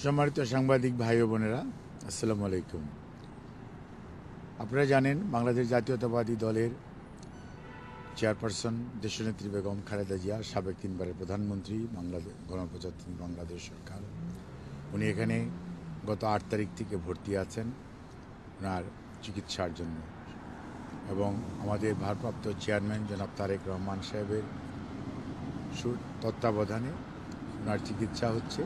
সম্মানিত সাংবাদিক ভাই ও বোনেরা, আসসালামু আলাইকুম। আপনারা জানেন বাংলাদেশ জাতীয়তাবাদী দলের চেয়ারপারসন দেশনেত্রী বেগম খালেদা জিয়া, সাবেক 3বারের প্রধানমন্ত্রী, বাংলাদেশ গণপ্রজাতন্ত্রী বাংলাদেশ সরকার, উনি এখানে গত 8 তারিখ থেকে ভর্তি আছেন ওনার চিকিৎসার জন্য। এবং আমাদের ভারপ্রাপ্ত চেয়ারম্যান জনাব তারেক রহমান সাহেবের তত্ত্বাবধানে ওনার চিকিৎসা হচ্ছে।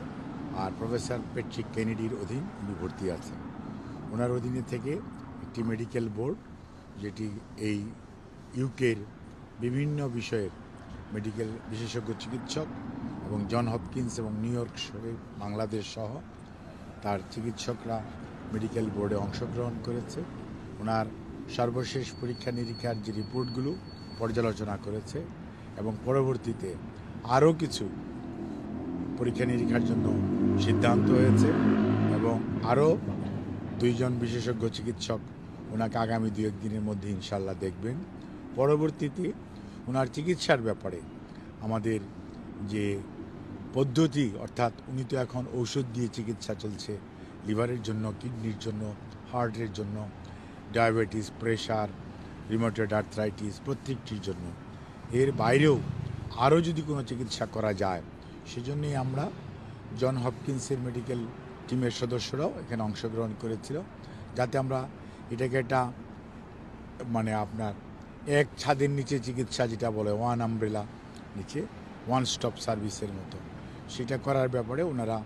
আর প্রফেসর প্যাট্রিক কেনেডির অধীন উনি ভর্তি আছেন। ওনার অধীনে থেকে একটি মেডিকেল বোর্ড, যেটি এই ইউকের বিভিন্ন বিষয়ের মেডিকেল বিশেষজ্ঞ চিকিৎসক এবং জন হপকিন্স এবং নিউ ইয়র্ক বাংলাদেশ সহ তার চিকিৎসকরা মেডিকেল বোর্ডে অংশগ্রহণ করেছে। ওনার সর্বশেষ পরীক্ষা নিরীক্ষার যে রিপোর্টগুলো পর্যালোচনা করেছে এবং পরবর্তীতে আরও কিছু পরীক্ষা নিরীক্ষার জন্য সিদ্ধান্ত হয়েছে এবং আরও 2 জন বিশেষজ্ঞ চিকিৎসক ওনাকে আগামী 2-1 দিনের মধ্যে ইনশাল্লাহ দেখবেন। পরবর্তীতে ওনার চিকিৎসার ব্যাপারে আমাদের যে পদ্ধতি, অর্থাৎ উনি তো এখন ঔষধ দিয়ে চিকিৎসা চলছে লিভারের জন্য, কিডনির জন্য, হার্টের জন্য, ডায়াবেটিস, প্রেশার, রিউমাটয়েড আর্থ্রাইটিস প্রত্যেকটির জন্য। এর বাইরেও আরও যদি কোনো চিকিৎসা করা যায়, সেজন্যই আমরা জন হপকিন্সের মেডিকেল টিমের সদস্যরাও এখানে অংশগ্রহণ করেছিল, যাতে আমরা এটাকে একটা আপনার এক ছাদের নিচে চিকিৎসা, যেটা বলে ওয়ান আমব্রেলা নিচে ওয়ান স্টপ সার্ভিসের মতো, সেটা করার ব্যাপারে ওনারা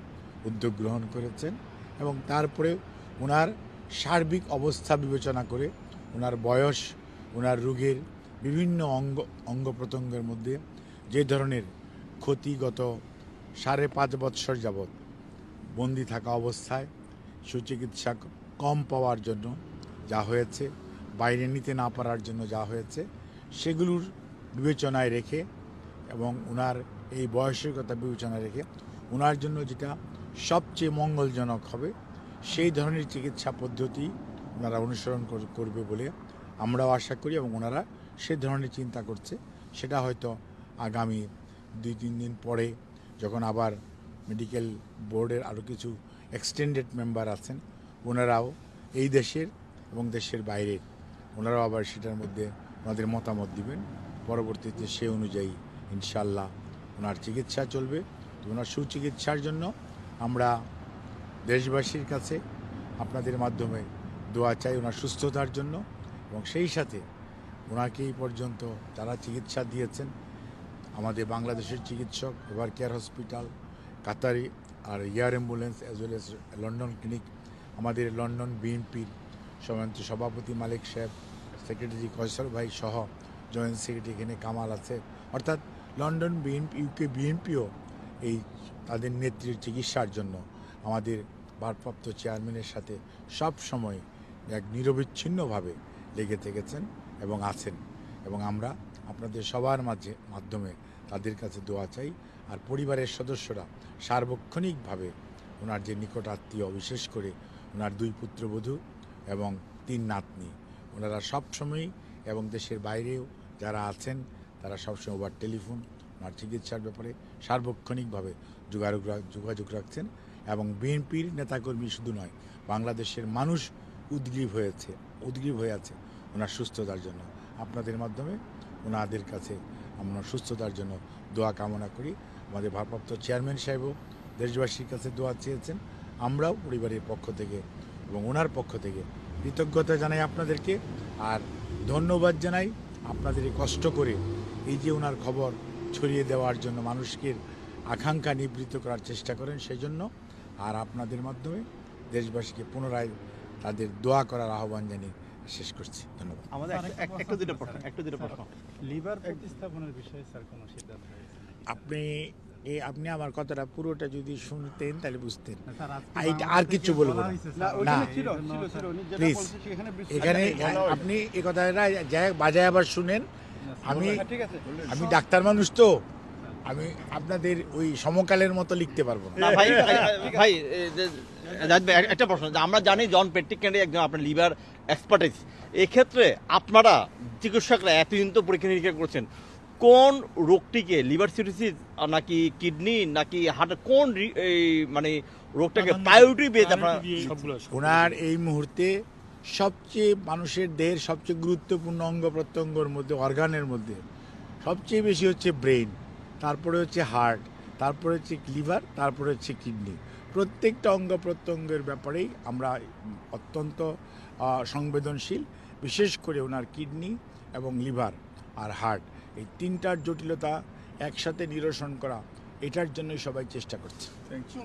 উদ্যোগ গ্রহণ করেছেন। এবং তারপরে ওনার সার্বিক অবস্থা বিবেচনা করে ওনার বয়স, ওনার রোগের বিভিন্ন অঙ্গ প্রত্যঙ্গের মধ্যে যে ধরনের ক্ষতি গত 5.5 বৎসর যাবৎ বন্দি থাকা অবস্থায় সুচিকিৎসা কম পাওয়ার জন্য যা হয়েছে, বাইরে নিতে না পারার জন্য যা হয়েছে, সেগুলোর বিবেচনায় রেখে এবং ওনার এই বয়সের কথা বিবেচনায় রেখে ওনার জন্য যেটা সবচেয়ে মঙ্গলজনক হবে সেই ধরনের চিকিৎসা পদ্ধতি ওনারা অনুসরণ করবে বলে আমরাও আশা করি। এবং ওনারা সে ধরনের চিন্তা করছে। সেটা হয়তো আগামী 2-3 দিন পরে, যখন আবার মেডিকেল বোর্ডের আরও কিছু এক্সটেন্ডেড মেম্বার আছেন, ওনারাও এই দেশের এবং দেশের বাইরের, ওনারাও আবার সেটার মধ্যে ওনাদের মতামত দিবেন। পরবর্তীতে সে অনুযায়ী ইনশাল্লাহ ওনার চিকিৎসা চলবে। তো ওনার সুচিকিৎসার জন্য আমরা দেশবাসীর কাছে আপনাদের মাধ্যমে দোয়া চাই ওনার সুস্থতার জন্য। এবং সেই সাথে ওনাকে এই পর্যন্ত যারা চিকিৎসা দিয়েছেন, আমাদের বাংলাদেশের চিকিৎসক, এভার কেয়ার হসপিটাল, কাতারি আর air ambulance, as well as London clinic, আমাদের লন্ডন বিএনপির সম্মানিত সভাপতি মালিক সাহেব, সেক্রেটারি কয়সর ভাই সহ জয়েন্ট সেক্রেটারি এখানে কামাল আছে, অর্থাৎ লন্ডন বিএনপি, ইউকে বিএনপিও এই তাদের নেত্রীর চিকিৎসার জন্য আমাদের ভারপ্রাপ্ত চেয়ারম্যানের সাথে সব সময় এক নিরবিচ্ছিন্নভাবে লেগে থেকেছেন এবং আছেন। এবং আমরা আপনাদের সবার মাধ্যমে তাদের কাছে দোয়া চাই। আর পরিবারের সদস্যরা সার্বক্ষণিকভাবে ওনার যে নিকট আত্মীয়, বিশেষ করে ওনার 2 পুত্রবধূ এবং 3 নাতনি, ওনারা সবসময়ই এবং দেশের বাইরেও যারা আছেন তারা সবসময় ওভার টেলিফোন ওনার চিকিৎসার ব্যাপারে সার্বক্ষণিকভাবে যোগাযোগ রাখছেন। এবং বিএনপির নেতাকর্মী শুধু নয়, বাংলাদেশের মানুষ উদ্গ্রীব হয়ে আছে ওনার সুস্থতার জন্য। আপনাদের মাধ্যমে ওনাদের কাছে আমরা সুস্থতার জন্য দোয়া কামনা করি। আমাদের ভারপ্রাপ্ত চেয়ারম্যান সাহেবও দেশবাসীর কাছে দোয়া চেয়েছেন। আমরাও পরিবারের পক্ষ থেকে এবং ওনার পক্ষ থেকে কৃতজ্ঞতা জানাই আপনাদেরকে। আর ধন্যবাদ জানাই আপনাদের কষ্ট করে এই যে ওনার খবর ছড়িয়ে দেওয়ার জন্য, মানুষকে আকাঙ্ক্ষা নিবৃত্ত করার চেষ্টা করেন, সেই জন্য। আর আপনাদের মাধ্যমে দেশবাসীকে পুনরায় তাদের দোয়া করার আহ্বান জানিয়ে শেষ করছি। ধন্যবাদ। আমাদের একটা দুটো প্রশ্ন। লিভার প্রতিস্থাপনের বিষয়ে স্যার কোনো সিদ্ধান্ত হয়েছে? আপনি আমার কথাটা পুরোটা যদি শুনতেন তাহলে বুঝতেন। আর কিছু বলবো না, প্লিজ। এখানে আপনি এই কথাটা বাজায় আবার শুনেন। আমি ডাক্তার মানুষ, তো আমি আপনাদের ওই সমকালের মতো লিখতে পারবো না। ভাই একটা প্রশ্ন, আমরা জানি জন প্যাট্রিক কেনেডি একজন আপনার লিভার এক্সপার্টিস। এক্ষেত্রে আপনারা চিকিৎসকরা এতদিন তো পরীক্ষা নিরীক্ষা করছেন, কোন রোগটিকে লিভার সিরোসিস নাকি কিডনি নাকি হার্ট কোন মানে রোগটাকে প্রায়োরিটি বেস আপনারা ওনার এই মুহূর্তে সবচেয়ে মানুষের দেহের সবচেয়ে গুরুত্বপূর্ণ অঙ্গ প্রত্যঙ্গর মধ্যে অর্গানের মধ্যে সবচেয়ে বেশি হচ্ছে ব্রেন, তারপরে হচ্ছে হার্ট, তারপরে হচ্ছে লিভার, তারপরে হচ্ছে কিডনি। প্রত্যেকটা অঙ্গ প্রত্যঙ্গের ব্যাপারেই আমরা অত্যন্ত সংবেদনশীল, বিশেষ করে ওনার কিডনি এবং লিভার আর হার্ট এই তিনটার জটিলতা একসাথে নিরসন করা, এটার জন্যই সবাই চেষ্টা করছে। Thank you.